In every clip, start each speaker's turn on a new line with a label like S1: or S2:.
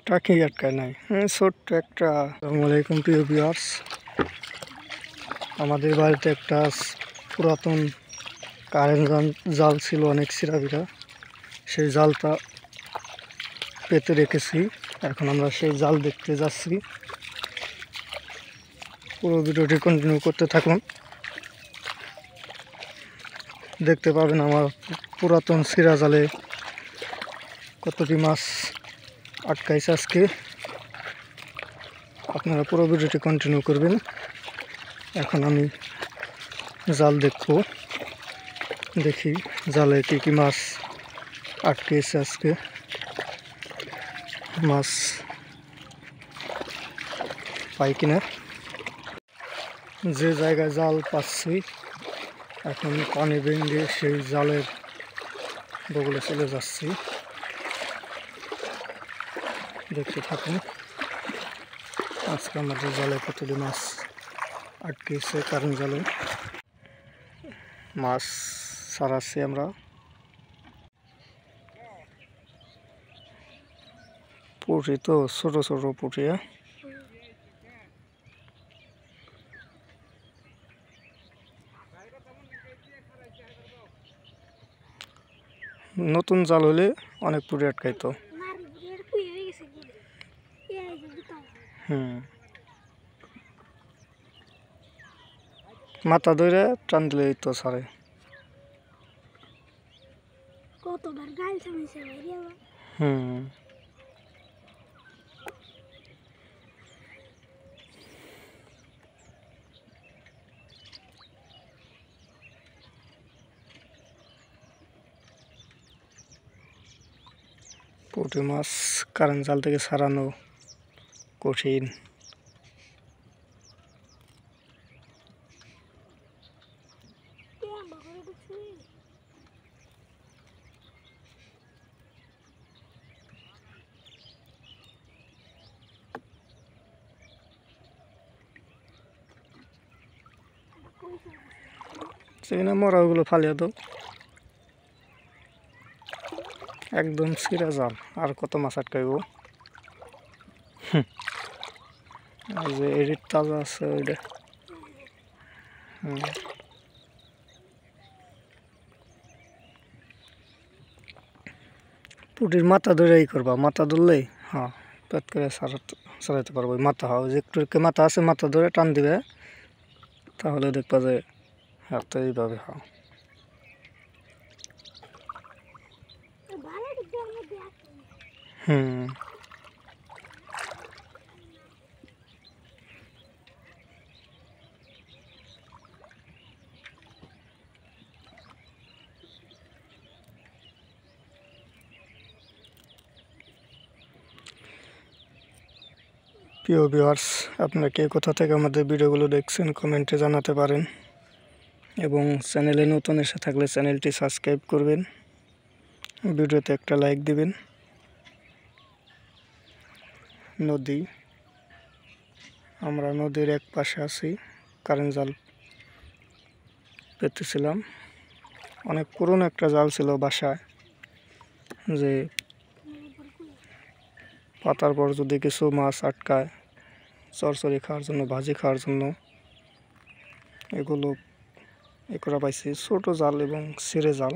S1: টাকি আটকায় নাই। ছোট্ট একটা। আসসালামু আলাইকুম প্রিয় ভিউয়ার্স, আমাদের বাড়িতে একটা পুরাতন কারেন্ট জাল ছিল, অনেক ছিঁড়াভিড়া। সেই জালটা পেতে রেখেছি, এখন আমরা সেই জাল দেখতে যাচ্ছি। পুরো ভিডিওটি কন্টিনিউ করতে থাকুন, দেখতে পাবেন আমার পুরাতন ছিঁড়া জালে কতটি মাছ আটকাইছে আজকে। আপনারা পুরো ভিডিওটি কন্টিনিউ করবেন। এখন আমি জাল দেখব, দেখি জালে কি কি মাছ আটকেছে আজকে। মাছ পাই কিনা। যে জায়গায় জাল পাচ্ছি, এখন পানি ভেঙে সেই জালের বগলে চলে যাচ্ছি। দেখতে থাকুন আজকে আমাদের জালে কতটি মাছ আটকেছে। কারেন্ট জালে মাছ ছাড়াচ্ছি আমরা। পুঁটি তো ছোট ছোট পুঁটি। নতুন জাল হলে অনেক পুঁটি আটকাইতো। মাথা ধরে টান দিলে তো ছাড়ে। পুঁটি মাছ কারেন্ট জাল থেকে ছাড়ানো কঠিন। সেখানে মরা ওগুলো ফালিয়ে দাও। একদম ছিঁড়া জাল, আর কত মাছ আটকাইব। যে এডিট তাজা আছে ওইটা। পুটির মাথা ধরে করবা, মাথা ধরলেই হ্যাঁ পেট করে ছাড়াইতে পারবো। মাথা যে একটু মাথা আছে, মাথা ধরে টান দিবে, তাহলে দেখবা যে হাত এইভাবে প্রিয় ভিউয়ার্স, আপনারা কে কোথা থেকে আমাদের ভিডিওগুলো দেখছেন কমেন্টে জানাতে পারেন, এবং চ্যানেলে নতুন এসে থাকলে চ্যানেলটি সাবস্ক্রাইব করবেন, ভিডিওতে একটা লাইক দিবেন। নদী, আমরা নদীর এক পাশে আছি, কারেন্ট জাল পেতেছিলাম। অনেক পুরনো একটা জাল ছিল বাসায়, যে পাতার পর যদি কিছু মাছ আটকায় চরচরি খাওয়ার জন্য, ভাজি খাওয়ার জন্য, এগুলো করা পাইছি। ছোট জাল এবং ছিঁড়ে জাল,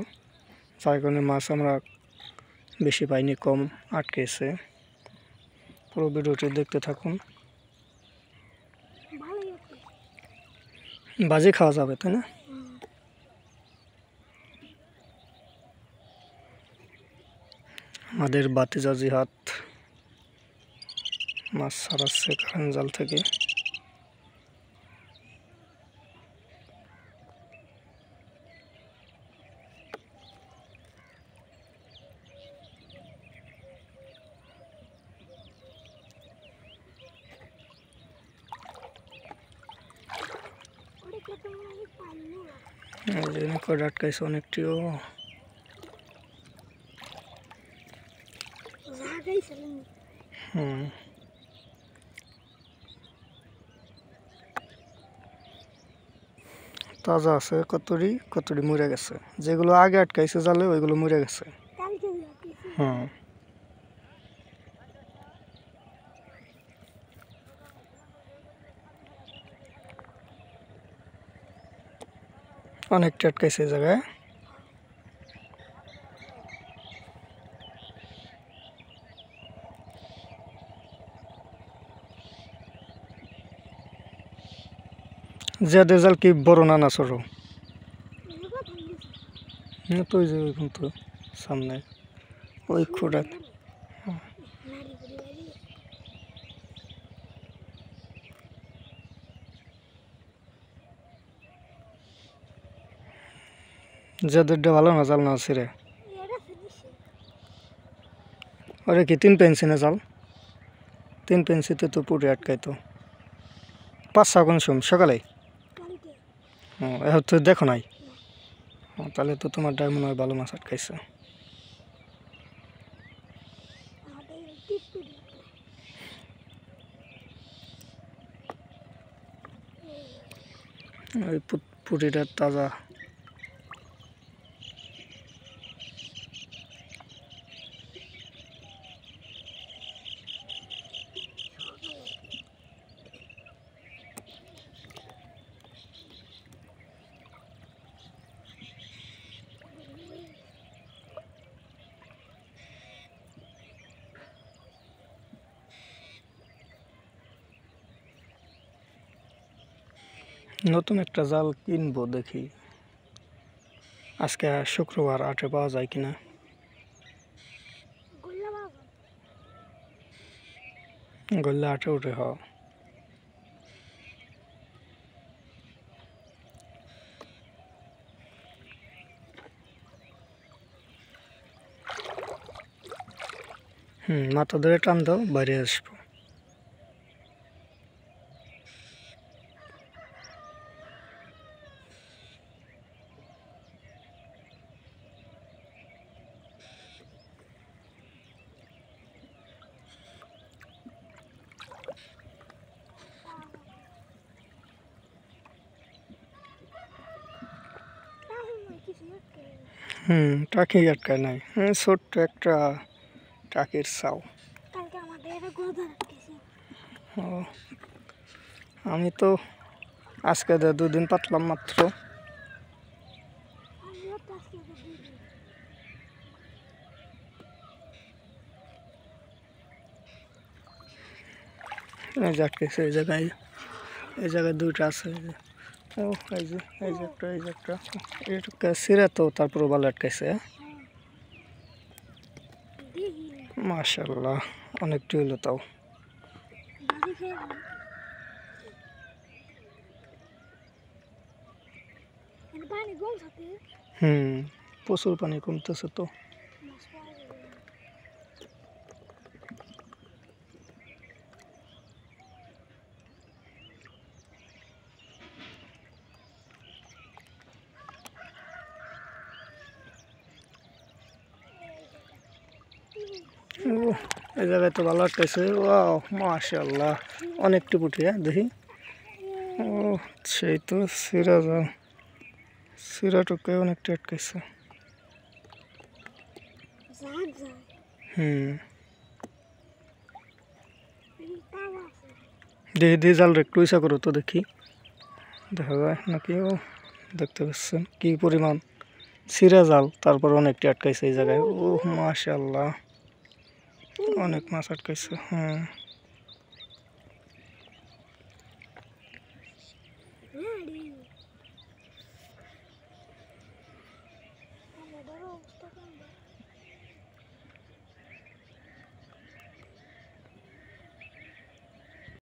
S1: যার কারণে মাছ আমরা বেশি পাইনি, কম আটকেছে। পুরো ভিডিওটি দেখতে থাকুন। ভাজি খাওয়া যাবে, তাই না? আমাদের বাতিজা জিহাদ মাছ ছাড়াচ্ছে কারেন্ট জাল থেকে। কয়টা আটকাইছে অনেকটিও। তাজা আছে, কতটি মরে গেছে। যেগুলো আগে আটকাইছে জালে ওইগুলো মরে গেছে। অনেকটা আটকাইছে এই জায়গায়। জাল কি বড় না ছোট? তো ওই যে ওইখান তো সামনে ওই খোড়া। যাদেরটা ভালো না জাল না ছিঁড়ে। ওরে কি 3 পেন্সি না জাল? 3 পেন্সিতে তো পুরে আটকাইতো। 5-6 কোন সকালে? ও এখন তো দেখো নাই। তাহলে তো তোমার মনে হয় ভালো মাছ আটকাইছে। ওই পুটিটা তাজা। নতুন একটা জাল কিনবো দেখি আজকে শুক্রবার হাটে পাওয়া যায় কিনা। গল্লা হাটে উঠে হ। মাথা ধরে টান দাও, বাইরে আসবো। টাকি আটকায় নাই। ছোট্ট একটা টাকির চাও। ও আমি তো আজকে 2 দিন পাতলাম মাত্র। এই যে আটকেছে এই জায়গায়। এই জায়গায় 2টা আছে। ও এই যে একটা এটা সিরা তো তারপর ভালো আটকাইছে। মাশাআল্লাহ অনেকটা হইলো তাও। প্রচুর পানি কমতেছে তো। এই জায়গায় তো ভালো আটকাইছে। ওয়াও মাশাআল্লাহ অনেকটি পুঁটি। দেখি ও সেই তো সিরাটুকে অনেকটা আটকাইছে। দেখি জাল একটু ইচ্ছা করো তো দেখি দেখা যায় নাকি। ও দেখতে পাচ্ছেন কি পরিমাণ সিরা জাল, তারপর অনেকটি আটকাইছে এই জায়গায়। ও মাশাআল্লাহ অনেক মাছ আটকাইছে।